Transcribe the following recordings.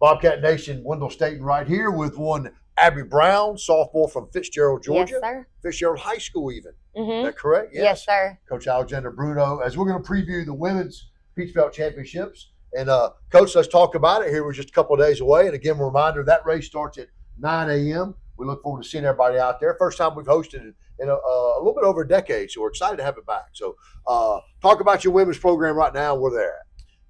Bobcat Nation, Wendell Staten right here with one Abbie Brown, sophomore from Fitzgerald, Georgia. Yes, sir. Fitzgerald High School even. Mm-hmm. Is that correct? Yes, sir. Coach Alexander Bruno, as we're going to preview the women's Peach Belt Championships. And Coach, let's talk about it. Here we're just a couple of days away. And again, a reminder, that race starts at 9 a.m. We look forward to seeing everybody out there. First time we've hosted it in a little bit over a decade, so we're excited to have it back. So talk about your women's program right now, where they're at.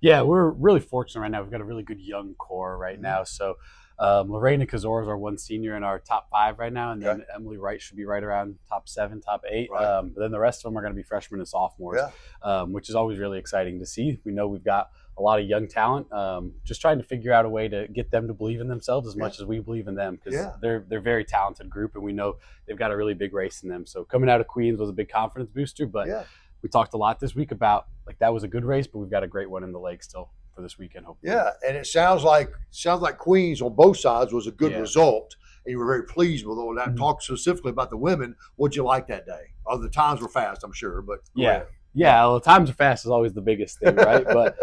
Yeah, we're really fortunate right now. We've got a really good young core right now. So Lorena Kazor is our one senior in our top 5 right now, and then Emily Wright should be right around top 7, top 8. Right. But then the rest of them are going to be freshmen and sophomores, which is always really exciting to see. We know we've got a lot of young talent, just trying to figure out a way to get them to believe in themselves as much as we believe in them, because they're a very talented group, and we know they've got a really big race in them. So coming out of Queens was a big confidence booster, but we talked a lot this week about, like, that was a good race, but we've got a great one in the lake still for this weekend, hopefully. Yeah, and it sounds like Queens on both sides was a good result, and you were very pleased with all that. Talk specifically about the women. What'd you like that day? Oh, the times were fast, I'm sure, but well, times are fast is always the biggest thing, right? But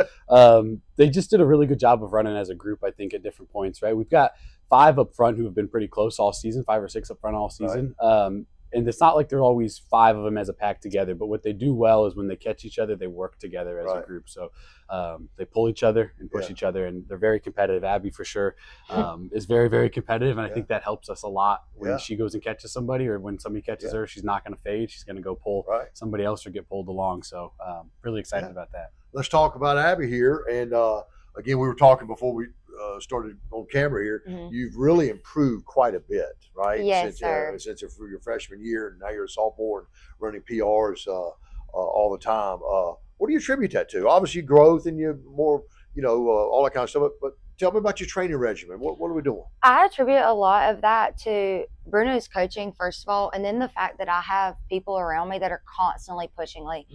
they just did a really good job of running as a group, I think, at different points, right? We've got 5 up front who have been pretty close all season, 5 or 6 up front all season. Right. And it's not like they're always 5 of them as a pack together, but what they do well is when they catch each other, they work together as a group. So they pull each other and push each other, and they're very competitive. Abbie, for sure, is very, very competitive, and I think that helps us a lot when she goes and catches somebody, or when somebody catches her, she's not going to fade. She's going to go pull somebody else or get pulled along. So really excited about that. Let's talk about Abbie here. And again, we were talking before we started on camera here. You've really improved quite a bit, right? Yes, sir. Since your freshman year, and now you're a sophomore and running PRs all the time. What do you attribute that to? Obviously, growth and you more, all that kind of stuff. But tell me about your training regimen. What are we doing? I attribute a lot of that to Bruno's coaching, first of all, and then the fact that I have people around me that are constantly pushing. Like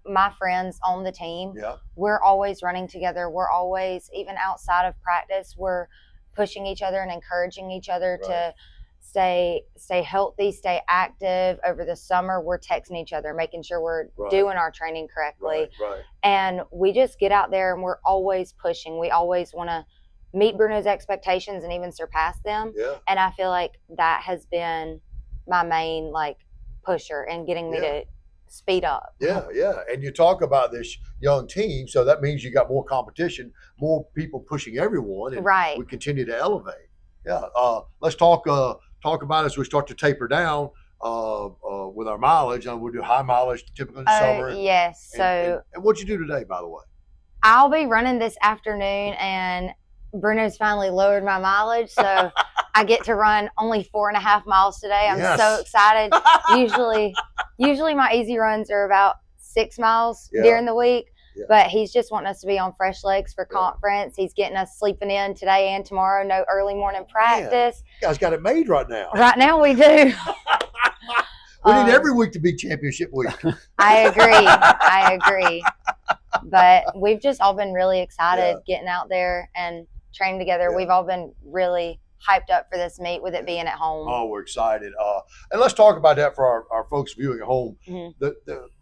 my friends on the team, we're always running together. We're always, even outside of practice, we're pushing each other and encouraging each other to stay healthy, stay active. Over the summer, we're texting each other, making sure we're doing our training correctly. And we just get out there and we're always pushing. We always want to meet Bruno's expectations and even surpass them. And I feel like that has been my main pusher in getting me to speed up. And you talk about this young team, so that means you got more competition, more people pushing everyone, and we continue to elevate. Let's talk about as we start to taper down with our mileage. And we'll do high mileage typically in the summer. Yes. And what'd you do today, by the way? I'll be running this afternoon, and Bruno's finally lowered my mileage, so I get to run only 4.5 miles today. I'm so excited. Usually my easy runs are about 6 miles during the week. But he's just wanting us to be on fresh legs for conference. He's getting us sleeping in today and tomorrow. No early morning practice. You guys got it made right now. Right now we do. We need every week to be championship week. I agree. But we've just all been really excited getting out there and training together. We've all been really hyped up for this meet with it being at home. Oh, we're excited. And let's talk about that for our folks viewing at home.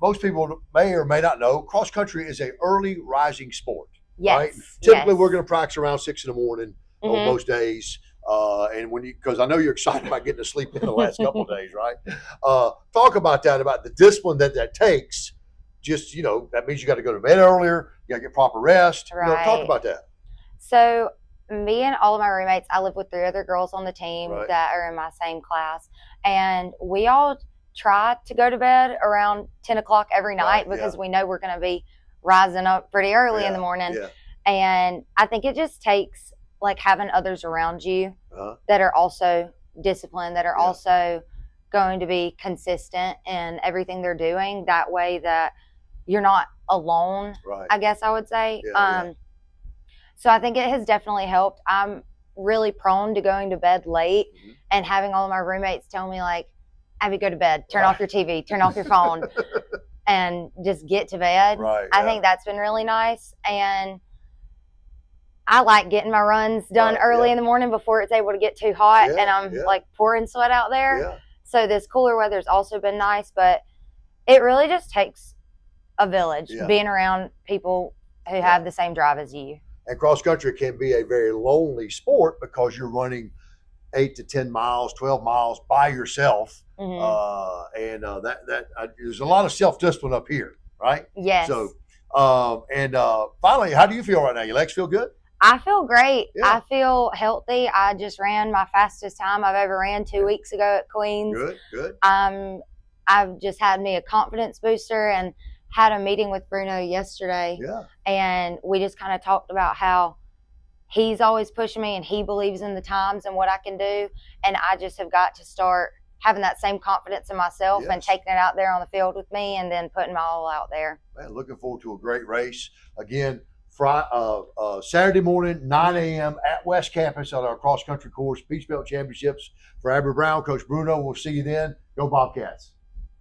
Most people may or may not know, cross country is a early rising sport. Right? Typically, we're going to practice around 6 in the morning on most days. And because I know you're excited about getting to sleep in the last couple of days, right? Talk about that, about the discipline that takes. Just, that means you got to go to bed earlier. You got to get proper rest. Talk about that. So me and all of my roommates, I live with 3 other girls on the team that are in my same class, and we all try to go to bed around 10 o'clock every night because we know we're going to be rising up pretty early in the morning. And I think it just takes having others around you that are also disciplined, that are also going to be consistent in everything they're doing. That way that you're not alone, I guess I would say. So I think it has definitely helped. I'm really prone to going to bed late and having all of my roommates tell me Abbie, go to bed, turn off your TV, turn off your phone, and just get to bed. I think that's been really nice. And I like getting my runs done early in the morning before it's able to get too hot and I'm pouring sweat out there. So this cooler weather's also been nice, but it really just takes a village being around people who have the same drive as you. And cross country can be a very lonely sport because you're running 8 to 10 miles, 12 miles by yourself. There's a lot of self-discipline up here, right? Yes. So, finally, how do you feel right now? Your legs feel good? I feel great. Yeah. I feel healthy. I just ran my fastest time I've ever ran 2 weeks ago at Queens. Good. I've just had me a confidence booster and had a meeting with Bruno yesterday. Yeah. And we just kind of talked about how he's always pushing me and he believes in the times and what I can do. And I just have got to start having that same confidence in myself and taking it out there on the field with me and then putting my all out there. Man, looking forward to a great race. Again, Saturday morning, 9 a.m. at West Campus on our cross-country course, Peach Belt Championships for Abbie Brown. Coach Bruno, we'll see you then. Go Bobcats.